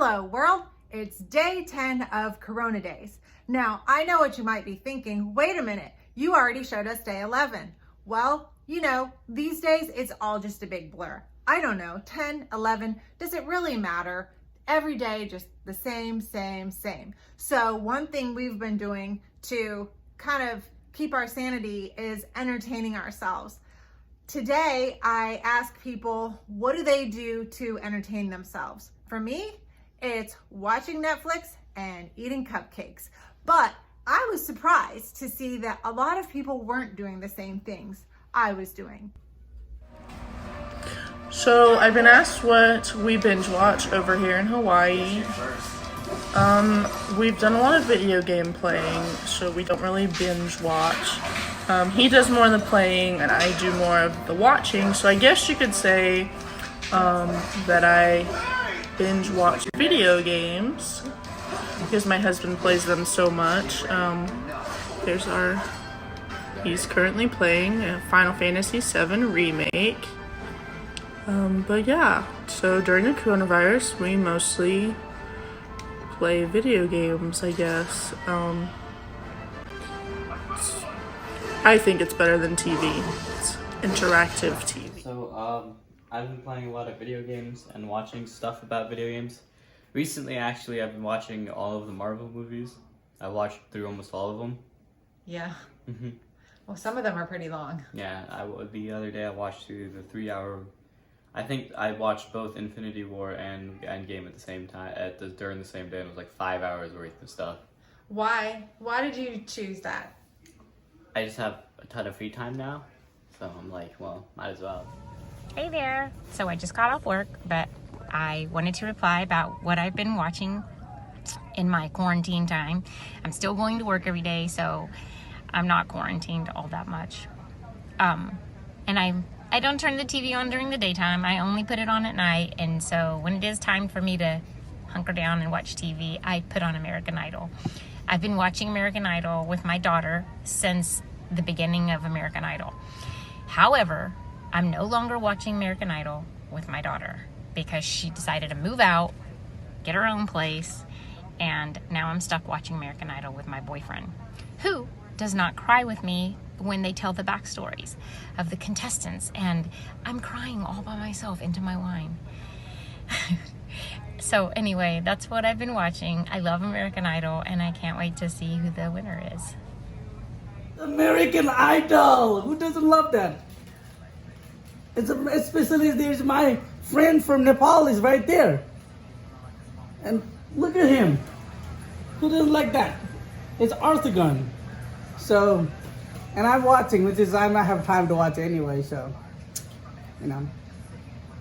Hello world, it's day 10 of Corona days. Now, I know what you might be thinking, wait a minute, you already showed us day 11. Well, you know, these days it's all just a big blur. I don't know, 10, 11, does it really matter? Every day, just the same. So one thing we've been doing to kind of keep our sanity is entertaining ourselves. Today, I ask people, what do they do to entertain themselves? For me, it's watching Netflix and eating cupcakes. But I was surprised to see that a lot of people weren't doing the same things I was doing. So I've been asked what we binge watch over here in Hawaii. We've done a lot of video game playing, so we don't really binge watch. He does more of the playing and I do more of the watching, so I guess you could say that I binge watch video games because my husband plays them so much. He's currently playing Final Fantasy VII Remake. But yeah, so during the coronavirus, we mostly play video games, I guess. I think it's better than TV. It's interactive TV. So, I've been playing a lot of video games and watching stuff about video games. Recently, actually, I've been watching all of the Marvel movies. I watched through almost all of them. Yeah. Well, some of them are pretty long. Yeah, the other day I watched through the 3-hour. I think I watched both Infinity War and Endgame at the same time during the same day. And it was like 5 hours worth of stuff. Why? Why did you choose that? I just have a ton of free time now, so I'm like, well, might as well. Hey there. So I just got off work, but I wanted to reply about what I've been watching in my quarantine time. I'm still going to work every day, so I'm not quarantined all that much. And I don't turn the TV on during the daytime. I only put it on at night, and so when it is time for me to hunker down and watch TV, I put on American Idol. I've been watching American Idol with my daughter since the beginning of American Idol. However, I'm no longer watching American Idol with my daughter because she decided to move out, get her own place, and now I'm stuck watching American Idol with my boyfriend, who does not cry with me when they tell the backstories of the contestants, and I'm crying all by myself into my wine. So anyway, that's what I've been watching. I love American Idol, and I can't wait to see who the winner is. American Idol! Who doesn't love that? Especially there's my friend from Nepal is right there. And look at him. Who doesn't like that? It's Arthur Gunn. So, and I'm watching, which is I don't have time to watch anyway, so, you know.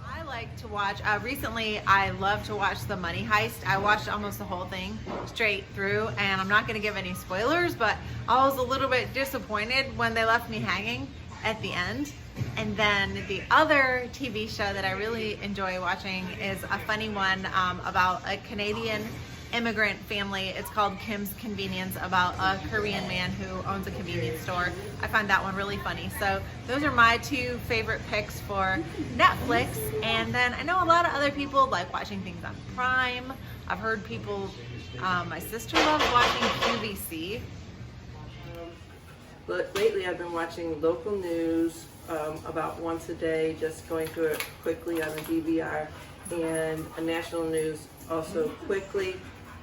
I like to watch, recently I love to watch The Money Heist. I watched almost the whole thing straight through, and I'm not going to give any spoilers, but I was a little bit disappointed when they left me hanging at the end. And then the other TV show that I really enjoy watching is a funny one about a Canadian immigrant family. It's called Kim's Convenience, about a Korean man who owns a convenience store. I find that one really funny. So those are my two favorite picks for Netflix. And then I know a lot of other people like watching things on Prime. I've heard people, my sister loves watching QVC. But lately I've been watching local news about once a day, just going through it quickly on the DVR, and a national news also quickly.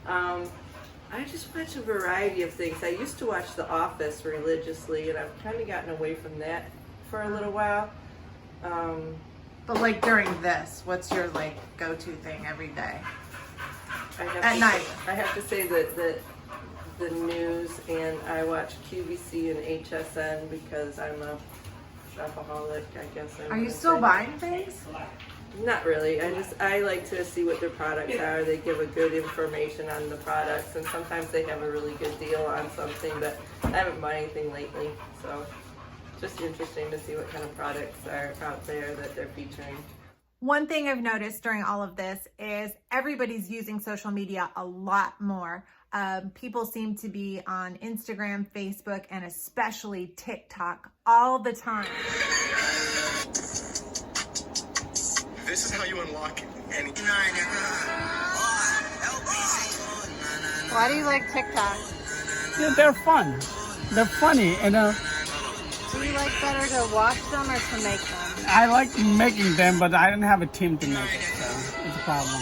I just watch a variety of things. I used to watch The Office religiously, and I've kind of gotten away from that for a little while. But like during this, what's your like go-to thing every day? At night. I have to say that the news, and I watch QVC and HSN because I'm a shopaholic, I guess. Are you still buying things? Not really. I like to see what their products are. They give a good information on the products, and sometimes they have a really good deal on something, but I haven't bought anything lately, so just interesting to see what kind of products are out there that they're featuring. One thing I've noticed during all of this is everybody's using social media a lot more. People seem to be on Instagram, Facebook, and especially TikTok all the time. This is how you unlock any. Why do you like TikToks? Yeah, they're fun. They're funny, and Do you like better to watch them or to make them? I like making them, but I don't have a team to make it, so it's a problem.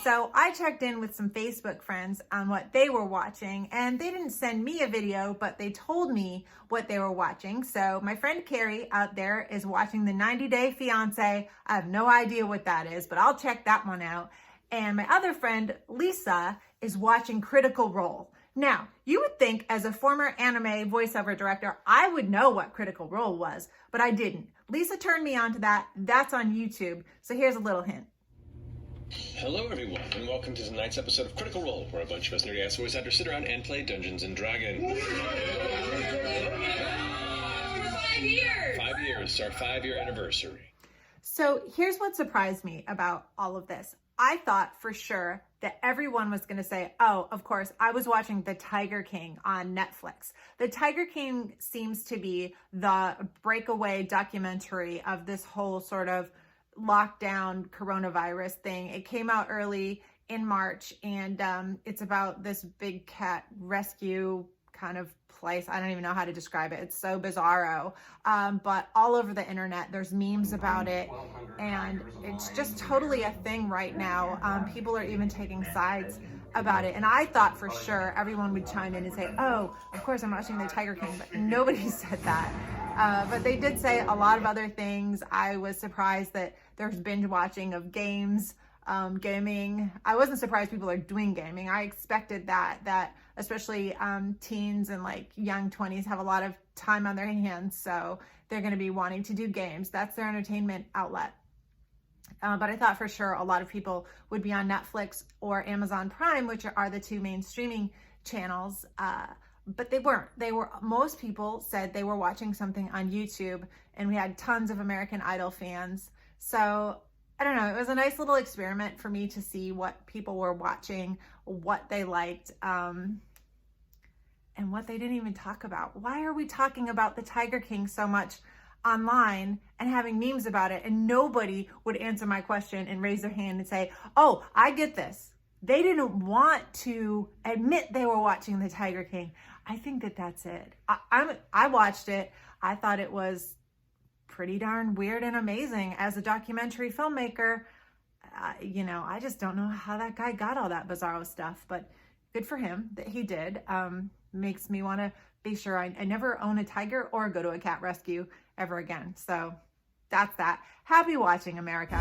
So I checked in with some Facebook friends on what they were watching, and they didn't send me a video, but they told me what they were watching. So my friend Carrie out there is watching the 90 Day Fiance. I have no idea what that is, but I'll check that one out. And my other friend Lisa is watching Critical Role. Now, you would think as a former anime voiceover director, I would know what Critical Role was, but I didn't. Lisa turned me on to that. That's on YouTube. So here's a little hint. Hello everyone, and welcome to tonight's episode of Critical Role, where a bunch of us nerdy ass voice actors sit around and play Dungeons and Dragons. 5 years! 5 years, it's our 5-year anniversary. So here's what surprised me about all of this. I thought for sure that everyone was going to say, oh, of course, I was watching The Tiger King on Netflix. The Tiger King seems to be the breakaway documentary of this whole sort of lockdown coronavirus thing. It came out early in March, and it's about this big cat rescue kind of place. I don't even know how to describe it. It's so bizarro. But all over the internet, there's memes about it, and it's just totally a thing right now. People are even taking sides about it. And I thought for sure everyone would chime in and say, oh, of course I'm watching The Tiger King, but nobody said that. But they did say a lot of other things. I was surprised that there's binge watching of games, gaming. I wasn't surprised people are doing gaming. I expected that especially teens and like young 20s have a lot of time on their hands. So they're going to be wanting to do games. That's their entertainment outlet. But I thought for sure a lot of people would be on Netflix or Amazon Prime, which are the two main streaming channels. But they weren't. Most people said they were watching something on YouTube, and we had tons of American Idol fans. So I don't know. It was a nice little experiment for me to see what people were watching, what they liked, and what they didn't even talk about. Why are we talking about The Tiger King so much online and having memes about it, and nobody would answer my question and raise their hand and say, oh, I get this. They didn't want to admit they were watching The Tiger King. I think that's it. I watched it. I thought it was pretty darn weird and amazing as a documentary filmmaker. I just don't know how that guy got all that bizarro stuff, but good for him that he did. Makes me want to be sure I never own a tiger or go to a cat rescue ever again. So that's that. Happy watching, America.